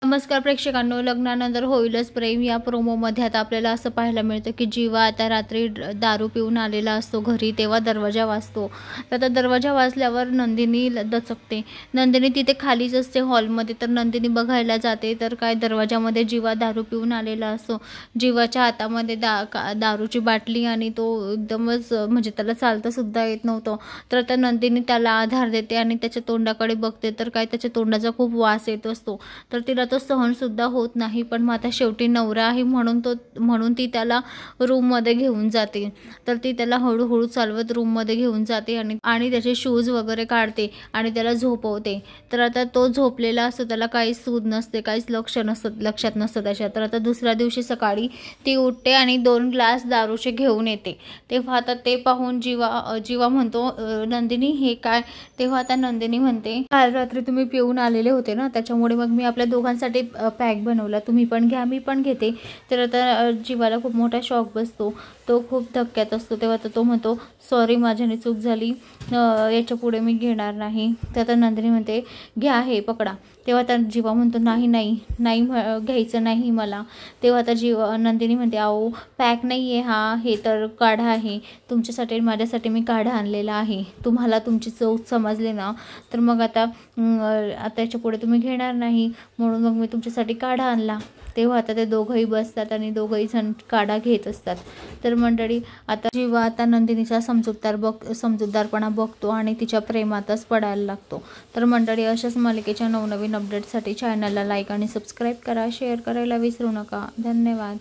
नमस्कार प्रेक्षकांनो, लग्नानंतर होईलच प्रेम या प्रोमोमध्ये आता आपल्याला असं पाहायला मिळतं की जीवा आता रात्री दारू पिऊन आलेला असतो घरी, तेव्हा दरवाजा वाजतो. तर आता दरवाजा वाजल्यावर नंदिनी दचकते. नंदिनी तिथे खालीच असते हॉलमध्ये. तर नंदिनी बघायला जाते तर काय दरवाजामध्ये जीवा दारू पिऊन आलेला असतो. जीवाच्या हातामध्ये दारूची बाटली आणि तो एकदमच म्हणजे त्याला चालता सुद्धा येत नव्हतं. तर आता नंदिनी त्याला आधार देते आणि त्याच्या तोंडाकडे बघते तर काय त्याच्या तोंडाचा खूप वास येत असतो. तर तिला तो सहन सुद्धा होत नाही. पण मग आता शेवटी नवरा आहे म्हणून ती त्याला रूममध्ये घेऊन जाते. तर ती त्याला हळूहळू चालवत रूममध्ये घेऊन जाते आणि त्याचे शूज वगैरे काढते आणि त्याला झोपवते. तर आता तो झोपलेला असतो, त्याला काहीच सूद नसते, काहीच लक्षात नसतं त्याच्या. तर आता दुसऱ्या दिवशी सकाळी ती उठते आणि 2 ग्लास दारूचे घेऊन येते. तेव्हा आता ते पाहून जीवा म्हणतो, नंदिनी हे काय? तेव्हा आता नंदिनी म्हणते, काल रात्री तुम्ही पिऊन आलेले होते ना, त्याच्यामुळे मग मी आपल्या दोघांसाठी पॅक बनवला, तुम्ही पण घ्या मी पण घेते. तर आता जीवाला खूप मोठा शॉक बसतो, तो खूप धक्क्यात असतो. तेव्हा तर तो म्हणतो, सॉरी माझ्याने चूक झाली, याच्या पुढे मी घेणार नाही. तर आता नंदिनी म्हणते, घ्या हे पकडा. तेव्हा आता जीवा म्हणतो, नाही नाही नाही घ्यायचं नाही मला. तेव्हा आता नंदिनी म्हणते, अहो पॅक नाही आहे हा, हे तर काढा आहे तुमच्यासाठी, माझ्यासाठी मी काढा आणलेला आहे. तुम्हाला तुमची चूक समजली ना तर मग आता याच्या पुढे तुम्ही घेणार नाही, म्हणून मग मी तुमच्यासाठी काढा आणला. तेव्हा आता ते दोघंही बसतात आणि दोघंही जण काढा घेत असतात. तर मंडळी आता जीवा आता नंदिनीचा समजूतदारपणा बघतो आणि तिच्या प्रेमातच पडायला लागतो. तर मंडळी अशाच मालिकेच्या नवनवीन अपडेटसाठी चॅनलला लाईक आणि सबस्क्राईब करा, शेअर करायला विसरू नका. धन्यवाद.